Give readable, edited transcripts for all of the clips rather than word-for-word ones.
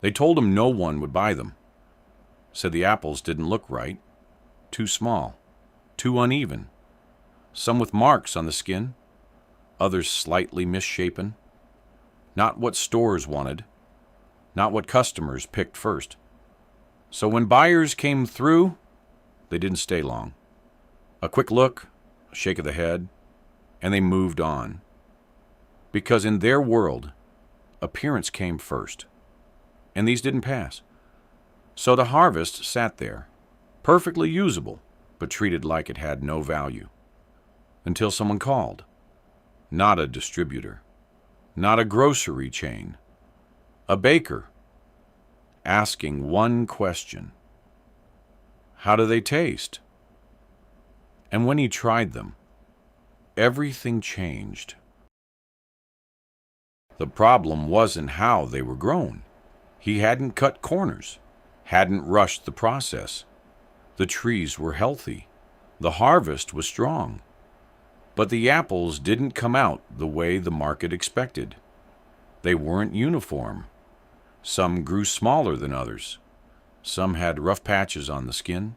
They told him no one would buy them. Said the apples didn't look right, too small, too uneven, some with marks on the skin, others slightly misshapen. Not what stores wanted, not what customers picked first. So when buyers came through, they didn't stay long. A quick look, a shake of the head, and they moved on. Because in their world, appearance came first, and these didn't pass. So the harvest sat there, perfectly usable, but treated like it had no value. Until someone called. Not a distributor, not a grocery chain, a baker, asking one question. How do they taste? And when he tried them, everything changed. The problem wasn't how they were grown. He hadn't cut corners, hadn't rushed the process. The trees were healthy. The harvest was strong. But the apples didn't come out the way the market expected. They weren't uniform. Some grew smaller than others. Some had rough patches on the skin.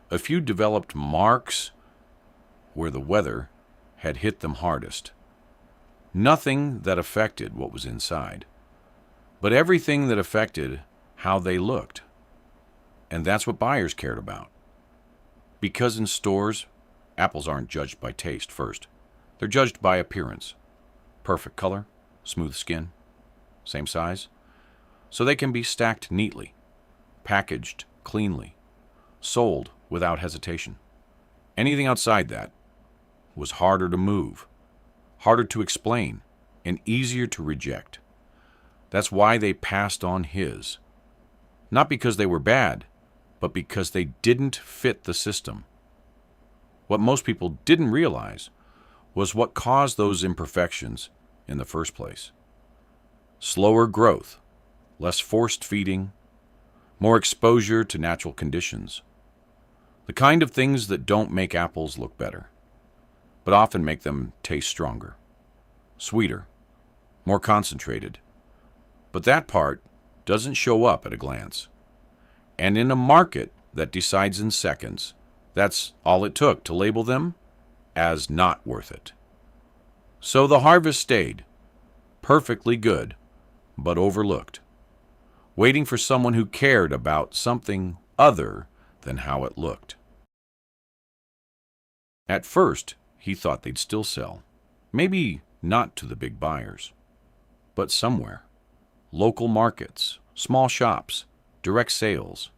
A few developed marks where the weather had hit them hardest. Nothing that affected what was inside, but everything that affected how they looked. And that's what buyers cared about. Because in stores, apples aren't judged by taste first. They're judged by appearance. Perfect color, smooth skin, same size. So they can be stacked neatly, packaged cleanly, sold without hesitation. Anything outside that was harder to move, harder to explain, and easier to reject. That's why they passed on his. Not because they were bad, but because they didn't fit the system. What most people didn't realize was what caused those imperfections in the first place. Slower growth, less forced feeding, more exposure to natural conditions. The kind of things that don't make apples look better, but often make them taste stronger, sweeter, more concentrated. But that part doesn't show up at a glance. And in a market that decides in seconds, that's all it took to label them as not worth it. So the harvest stayed, perfectly good, but overlooked, waiting for someone who cared about something other than how it looked. At first, he thought they'd still sell. Maybe not to the big buyers, but somewhere. Local markets, small shops, direct sales.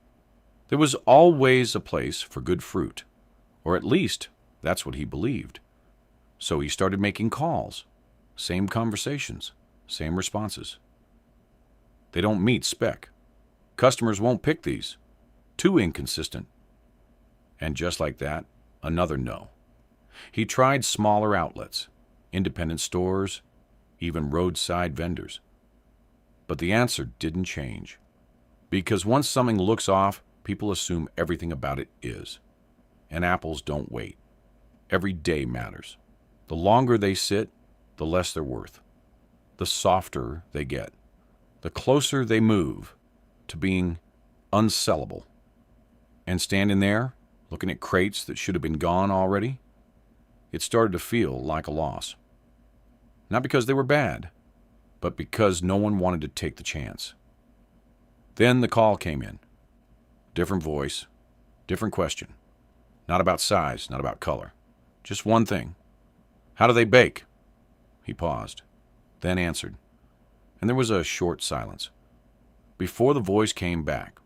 There was always a place for good fruit, or at least that's what he believed. So he started making calls, same conversations, same responses. They don't meet spec. Customers won't pick these. Too inconsistent. And just like that, another no. He tried smaller outlets, independent stores, even roadside vendors. But the answer didn't change. Because once something looks off, people assume everything about it is. And apples don't wait. Every day matters. The longer they sit, the less they're worth. The softer they get. The closer they move to being unsellable. And standing there, looking at crates that should have been gone already, it started to feel like a loss. Not because they were bad, but because no one wanted to take the chance. Then the call came in. Different voice, different question. Not about size, not about color. Just one thing. How do they bake? He paused, then answered. And there was a short silence. Before the voice came back,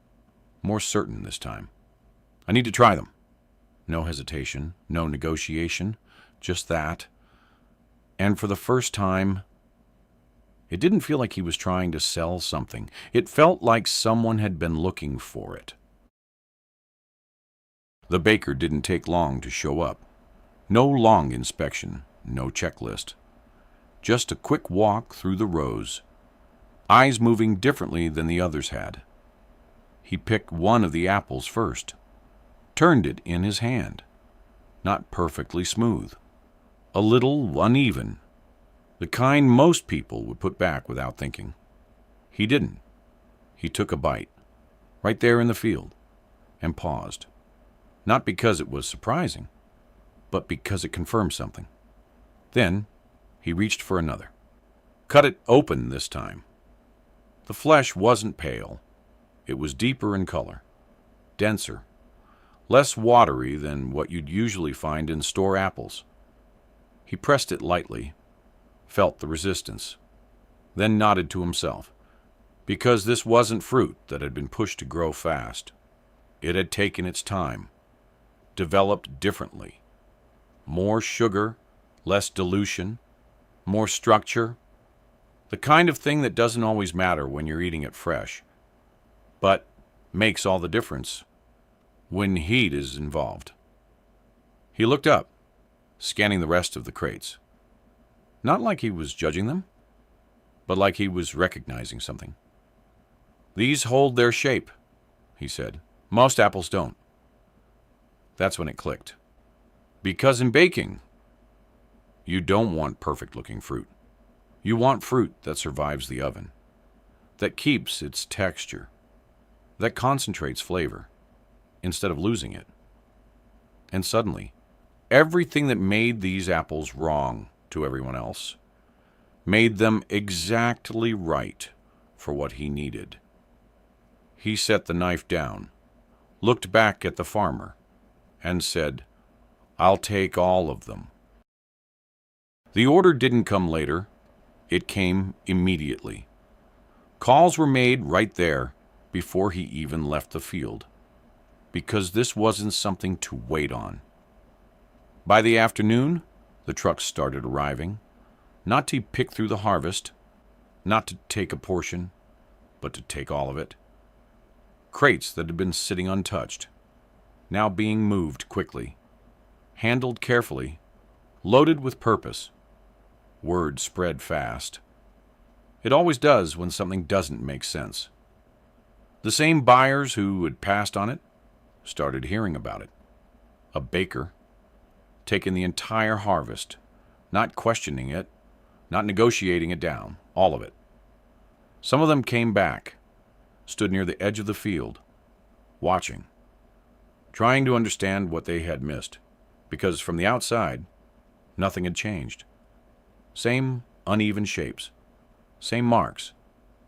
more certain this time. I need to try them. No hesitation, no negotiation, just that. And for the first time, it didn't feel like he was trying to sell something. It felt like someone had been looking for it. The baker didn't take long to show up. No long inspection, no checklist. Just a quick walk through the rows, eyes moving differently than the others had. He picked one of the apples first, turned it in his hand. Not perfectly smooth. A little uneven. The kind most people would put back without thinking. He didn't. He took a bite, right there in the field, and paused. Not because it was surprising, but because it confirmed something. Then he reached for another. Cut it open this time. The flesh wasn't pale. It was deeper in color, denser, less watery than what you'd usually find in store apples. He pressed it lightly, felt the resistance, then nodded to himself, because this wasn't fruit that had been pushed to grow fast. It had taken its time, developed differently. More sugar, less dilution, more structure. The kind of thing that doesn't always matter when you're eating it fresh, but makes all the difference when heat is involved. He looked up, scanning the rest of the crates. Not like he was judging them, but like he was recognizing something. "These hold their shape," he said. "Most apples don't." That's when it clicked. Because in baking, you don't want perfect-looking fruit. You want fruit that survives the oven, that keeps its texture, that concentrates flavor instead of losing it. And suddenly, everything that made these apples wrong to everyone else made them exactly right for what he needed. He set the knife down, looked back at the farmer, and said, "I'll take all of them." The order didn't come later. It came immediately. Calls were made right there before he even left the field, because this wasn't something to wait on. By the afternoon, the trucks started arriving, not to pick through the harvest, not to take a portion, but to take all of it. Crates that had been sitting untouched, now being moved quickly, handled carefully, loaded with purpose. Word spread fast. It always does when something doesn't make sense. The same buyers who had passed on it started hearing about it. A baker, taking the entire harvest, not questioning it, not negotiating it down, all of it. Some of them came back, stood near the edge of the field, watching, trying to understand what they had missed, because from the outside, nothing had changed. Same uneven shapes, same marks,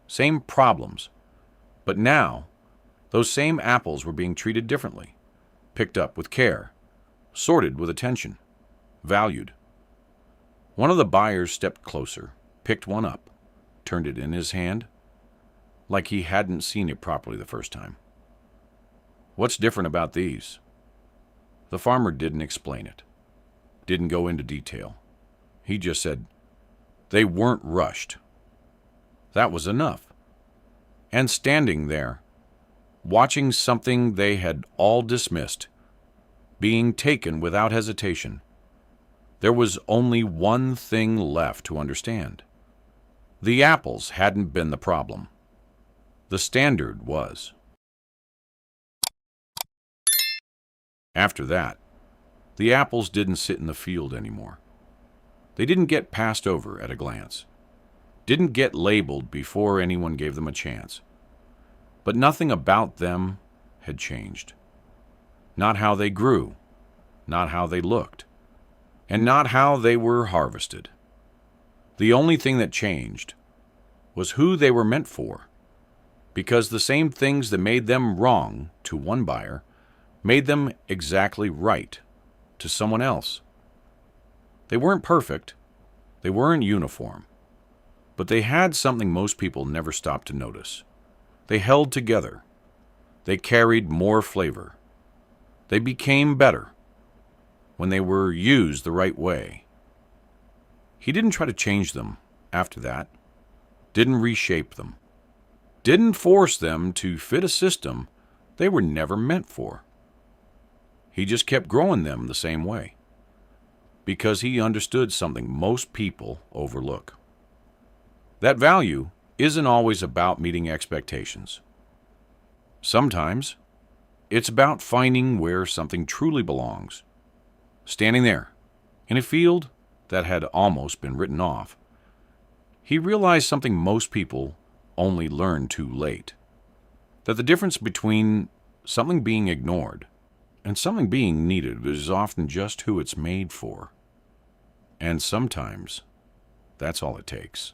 same problems. But now, those same apples were being treated differently, picked up with care, sorted with attention, valued. One of the buyers stepped closer, picked one up, turned it in his hand, like he hadn't seen it properly the first time. "What's different about these?" The farmer didn't explain it, didn't go into detail. He just said, "They weren't rushed." That was enough. And standing there, watching something they had all dismissed, being taken without hesitation, there was only one thing left to understand. The apples hadn't been the problem. The standard was. After that, the apples didn't sit in the field anymore. They didn't get passed over at a glance, didn't get labeled before anyone gave them a chance. But nothing about them had changed. Not how they grew, not how they looked, and not how they were harvested. The only thing that changed was who they were meant for, because the same things that made them wrong to one buyer made them exactly right to someone else. They weren't perfect, they weren't uniform, but they had something most people never stopped to notice. They held together. They carried more flavor. They became better when they were used the right way. He didn't try to change them after that, didn't reshape them, didn't force them to fit a system they were never meant for. He just kept growing them the same way, because he understood something most people overlook. That value isn't always about meeting expectations. Sometimes it's about finding where something truly belongs. Standing there, in a field that had almost been written off, he realized something most people only learn too late. That the difference between something being ignored and something being needed is often just who it's made for. And sometimes, that's all it takes.